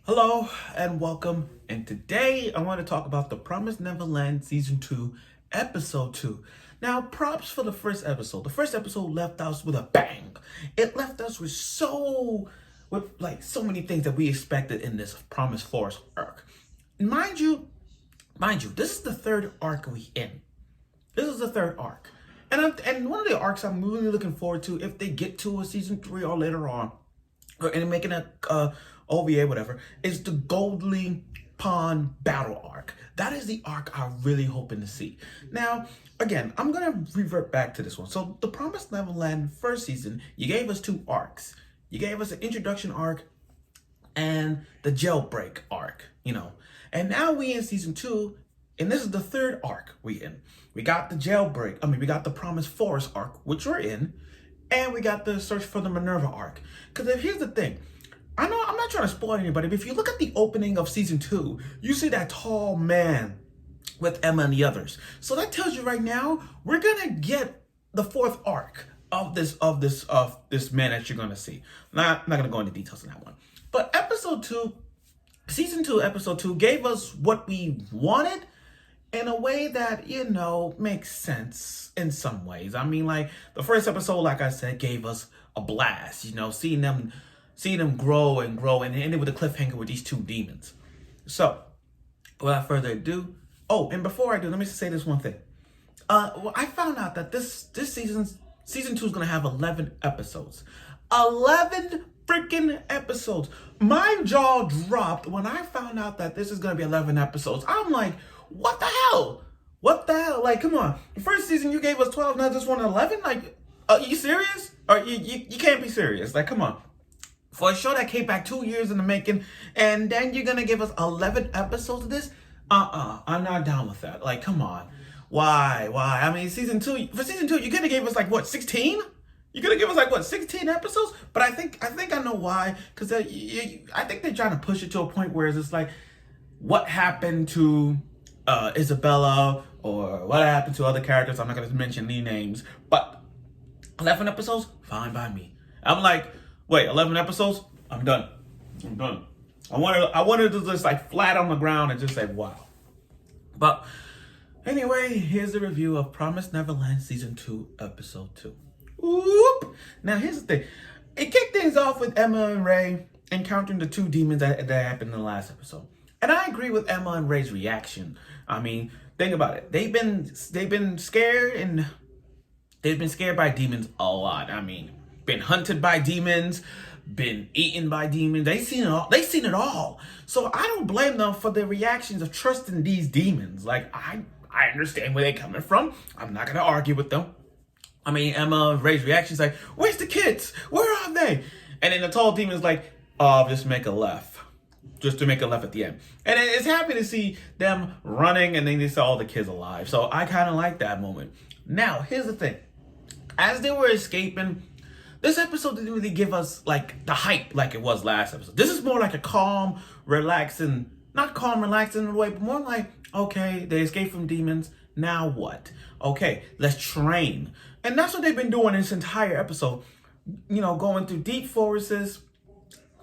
Hello and welcome. And today I want to talk about The Promised Neverland Season 2, Episode 2. Now, props for the first episode. The first episode left us with a bang. It left us with so many things that we expected in this Promised Forest arc. Mind you, this is the third arc we in. This is the third arc. And one of the arcs I'm really looking forward to, if they get to a season 3 or later on, or and making a OVA, whatever, is the Goldly Pond battle arc. That is the arc I'm really hoping to see. Now, again, I'm gonna revert back to this one. So, The Promised Neverland first season, you gave us two arcs. You gave us an introduction arc and the jailbreak arc, And now we in season 2, and this is the third arc we in. We got the we got the Promised Forest arc, which we're in, and we got the Search for the Minerva arc. Because here's the thing. I know I'm not trying to spoil anybody, but if you look at the opening of season 2, you see that tall man with Emma and the others. So that tells you right now, we're gonna get the fourth arc of this man that you're gonna see. I'm not gonna go into details on that one. But season 2, episode 2 gave us what we wanted in a way that, makes sense in some ways. I mean, like, the first episode, like I said, gave us a blast, seeing them grow and grow, and ended with a cliffhanger with these two demons. So, without further ado, and before I do, let me just say this one thing. I found out that this season 2 is going to have 11 episodes. 11 freaking episodes. My jaw dropped when I found out that this is going to be 11 episodes. I'm like, what the hell? What the hell? Like, come on. The first season you gave us 12, now this one 11? Like, are you serious? Or you can't be serious. Like, come on. For a show that came back 2 years in the making, and then you're gonna give us 11 episodes of this? I'm not down with that. Like, come on. Why? I mean, for season 2, you're gonna give us like, what, 16? You're gonna give us like, what, 16 episodes? But I think I know why. Because I think they're trying to push it to a point where it's just like, what happened to Isabella, or what happened to other characters? I'm not gonna mention any names, but 11 episodes, fine by me. I'm like, wait, 11 episodes? I'm done. I wanted to just like flat on the ground and just say, wow. But anyway, here's the review of Promised Neverland Season 2, Episode 2. Whoop! Now, here's the thing. It kicked things off with Emma and Ray encountering the two demons that happened in the last episode. And I agree with Emma and Ray's reaction. I mean, think about it. They've been scared, and they've been scared by demons a lot. I mean, been hunted by demons, been eaten by demons. They've seen it all. So I don't blame them for their reactions of trusting these demons. Like, I understand where they're coming from. I'm not gonna argue with them. I mean, Emma and Ray's reaction is like, where's the kids? Where are they? And then the tall demon's like, just make a left. Just to make a left at the end. And it's happy to see them running, and then they saw all the kids alive. So I kind of like that moment. Now, here's the thing. As they were escaping, this episode didn't really give us like the hype like it was last episode. This is more like a calm, relaxing, not calm, relaxing in a way, but more like, okay, they escaped from demons. Now what? Okay, let's train. And that's what they've been doing this entire episode. Going through deep forests,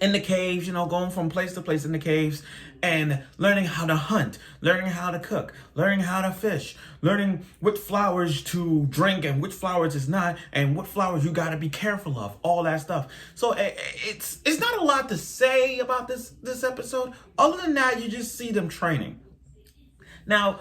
in the caves, going from place to place in the caves, and learning how to hunt, learning how to cook, learning how to fish, learning what flowers to drink and which flowers is not, and what flowers you got to be careful of, all that stuff. So it's not a lot to say about this episode. Other than that, you just see them training. Now,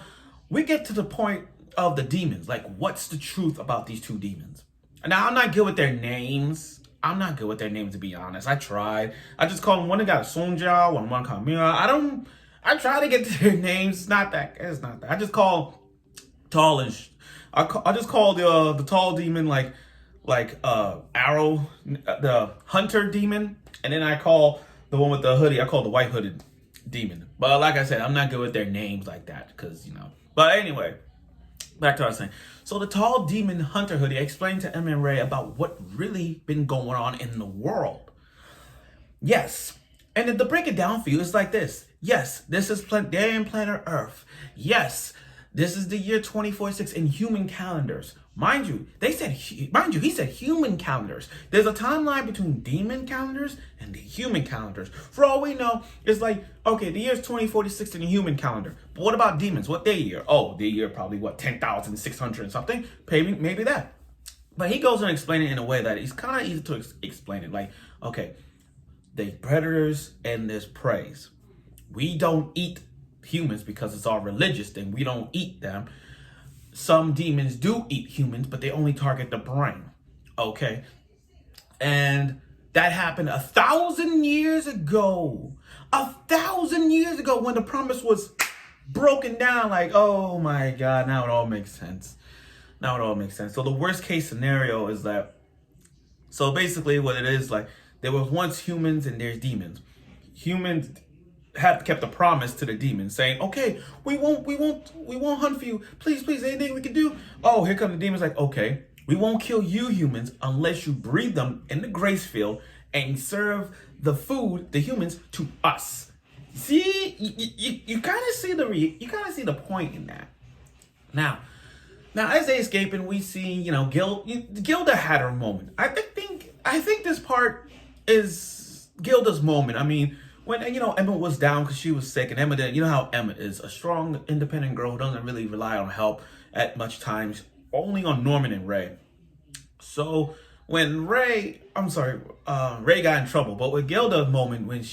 we get to the point of the demons. Like, what's the truth about these two demons? Now, I'm not good with their names. To be honest. I tried. I just call them, one got Sonja, one called Mira. I try to get to their names. It's not that. I just call tallish. I just call the tall demon like Arrow, the hunter demon. And then I call the one with the hoodie, I call the white hooded demon. But like I said, I'm not good with their names like that, because, But anyway, back to what I was saying. So the tall demon hunter hoodie explained to Emma and Ray about what really been going on in the world. Yes. And to break it down for you, it's like this. Yes, this is they're in planet Earth. Yes, this is the year 2046 in human calendars. Mind you, he said human calendars. There's a timeline between demon calendars and the human calendars. For all we know, it's like, okay, the year's 2046 in the human calendar. But what about demons? What their year? Oh, their year probably, 10,600 and something? Maybe that. But he goes and explains it in a way that it's kind of easy to explain it. Like, okay, there's predators and there's preys. We don't eat humans because it's our religious thing. We don't eat them. Some demons do eat humans, but they only target the brain. Okay? And that happened 1,000 years ago. 1,000 years ago when the promise was broken down. Like, oh my God, now it all makes sense. So the worst case scenario is that, so basically what it is, like, there was once humans and there's demons. Humans have kept a promise to the demons saying, okay, we won't hunt for you. Please, anything we can do. Oh, here come the demons like, okay, we won't kill you humans unless you breed them in the grace field and serve the food, the humans, to us. See, you kind of see the point in that. Now as they escaping, we see, Gilda had her moment. I think this part is Gilda's moment. I mean, when, Emma was down because she was sick, and Emma didn't, how Emma is, a strong, independent girl who doesn't really rely on help at much times, only on Norman and Ray. So when Ray got in trouble, but with Gilda's moment, when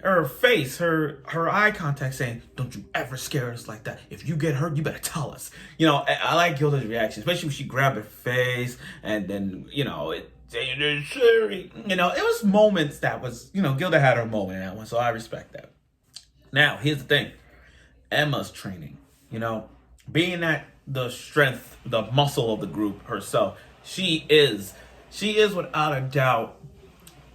her face, her eye contact saying, don't you ever scare us like that. If you get hurt, you better tell us. I like Gilda's reaction, especially when she grabbed her face and then, it was moments that was, Gilda had her moment in that one, so I respect that. Now, here's the thing. Emma's training, being that the strength, the muscle of the group herself, she is without a doubt,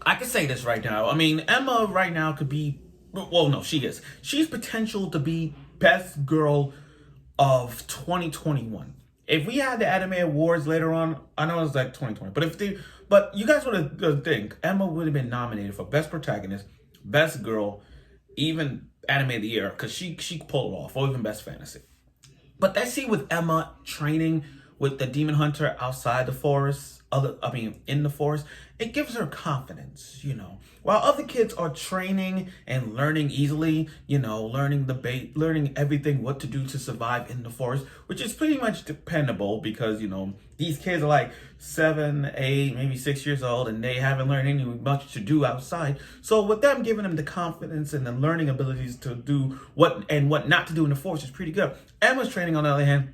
I can say this right now. I mean, Emma right now could be, well, no, she is. She's potential to be best girl of 2021. If we had the Anime Awards later on, I know it's like 2020, but you guys would think Emma would have been nominated for best protagonist, best girl, even Anime of the Year, because she pulled it off, or even best fantasy. But let's see, with Emma training with the demon hunter outside the forest, in the forest, it gives her confidence, While other kids are training and learning easily, learning everything, what to do to survive in the forest, which is pretty much dependable because, these kids are like 7, 8, maybe 6 years old, and they haven't learned any much to do outside. So with them giving them the confidence and the learning abilities to do what not to do in the forest is pretty good. Emma's training, on the other hand,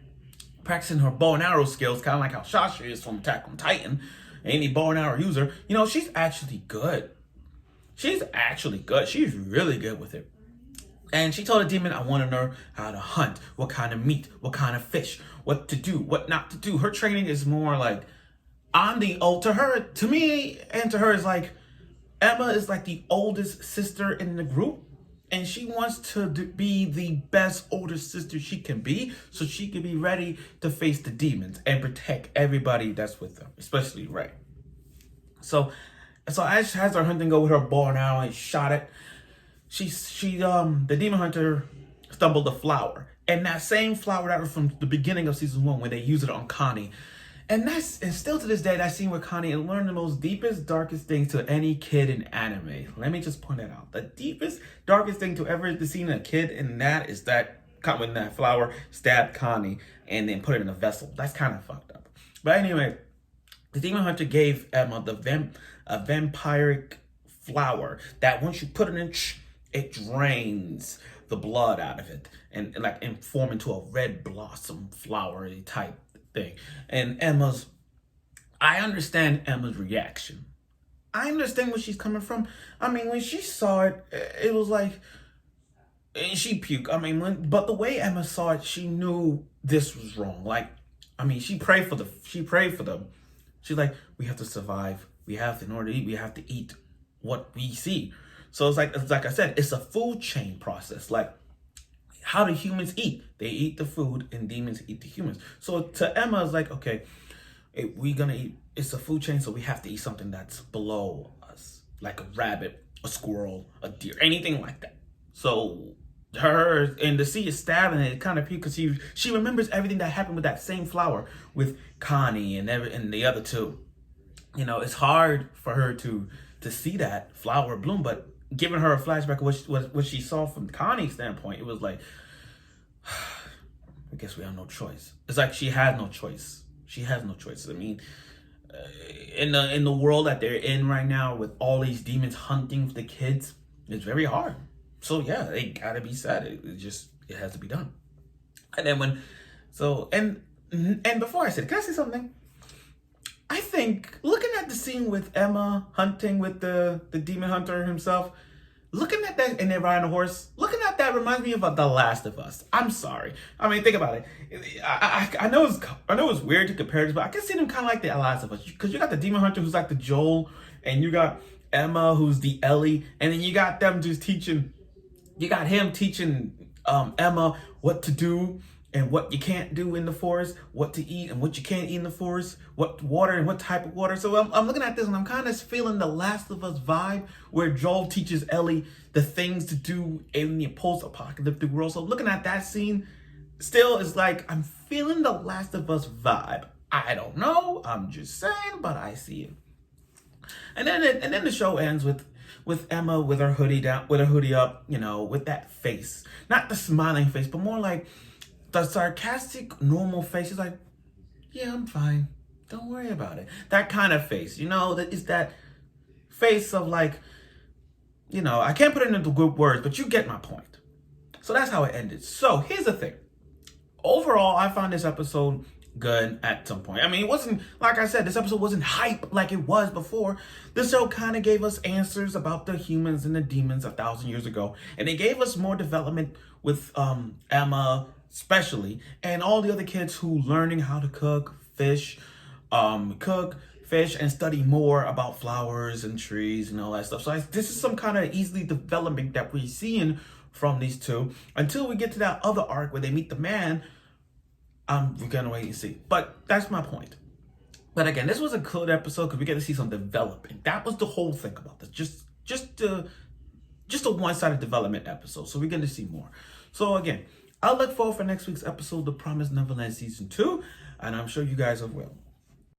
practicing her bow and arrow skills, kind of like how Sasha is from Attack on Titan, any bow and arrow user. She's actually good. She's really good with it. And she told the demon, I want to learn how to hunt, what kind of meat, what kind of fish, what to do, what not to do. Her training is more like, to me and to her is like, Emma is like the oldest sister in the group. And she wants to be the best older sister she can be, so she can be ready to face the demons and protect everybody that's with her, especially Ray. So as her hunting go with her bow and arrow and shot it, the demon hunter stumbled a flower, and that same flower that was from the beginning of season 1 when they used it on Connie. And still to this day, that scene with Connie, and learn the most deepest, darkest things to any kid in anime. Let me just point that out. The deepest, darkest thing to ever be seen in a kid in that is that when that flower stabbed Connie and then put it in a vessel. That's kind of fucked up. But anyway, the demon hunter gave Emma a vampiric flower that once you put it in, it drains the blood out of it and form into a red blossom flowery type thing. And I understand Emma's reaction. I understand where she's coming from. I mean, when she saw it, it was like, and she puked. But the way Emma saw it, she knew this was wrong. Like, she prayed for them. She's like, we have to survive. In order to eat, we have to eat what we see. So it's like I said, it's a food chain process. Like, how do humans eat? They eat the food, and demons eat the humans. So to Emma, it's like, okay, we're gonna eat. It's a food chain, so we have to eat something that's below us, like a rabbit, a squirrel, a deer, anything like that. So her and the sea is stabbing it kind of because she remembers everything that happened with that same flower with Connie and the other two. It's hard for her to see that flower bloom, but giving her a flashback of what she saw from Connie's standpoint, it was like, I guess we have no choice. It's like she has no choice. She has no choice. I mean, in the world that they're in right now, with all these demons hunting the kids, it's very hard. So yeah, they gotta be sad. It has to be done. And then and before I said, can I say something? I think looking at the scene with Emma hunting with the demon hunter himself, looking at that and they're riding a horse, looking at that reminds me of The Last of Us. I'm sorry. I mean, think about it. I know it's weird to compare this, but I can see them kind of like The Last of Us, because you got the demon hunter who's like the Joel, and you got Emma who's the Ellie, and then you got them just teaching. You got him teaching Emma what to do and what you can't do in the forest, what to eat and what you can't eat in the forest, what water and what type of water. So I'm looking at this and I'm kind of feeling the Last of Us vibe, where Joel teaches Ellie the things to do in the post-apocalyptic world. So looking at that scene still is like, I'm feeling the Last of Us vibe. I don't know, I'm just saying, but I see it. And then the show ends with Emma with her hoodie down, with her hoodie up, with that face. Not the smiling face, but more like the sarcastic, normal face. She's like, yeah, I'm fine. Don't worry about it. That kind of face, that is that face of like, I can't put it into good words, but you get my point. So that's how it ended. So here's the thing. Overall, I found this episode good at some point. I mean, it wasn't, like I said, this episode wasn't hype like it was before. This show kind of gave us answers about the humans and the demons 1,000 years ago. And it gave us more development with Emma, especially, and all the other kids who learning how to cook fish, and study more about flowers and trees and all that stuff. So this is some kind of easily development that we're seeing from these two until we get to that other arc where they meet the man. We're gonna wait and see. But that's my point. But again, this was a good episode because we get to see some development. That was the whole thing about this. Just a one-sided development episode. So we're gonna see more. So again, I'll look forward for next week's episode, The Promised Neverland Season 2, and I'm sure you guys are well.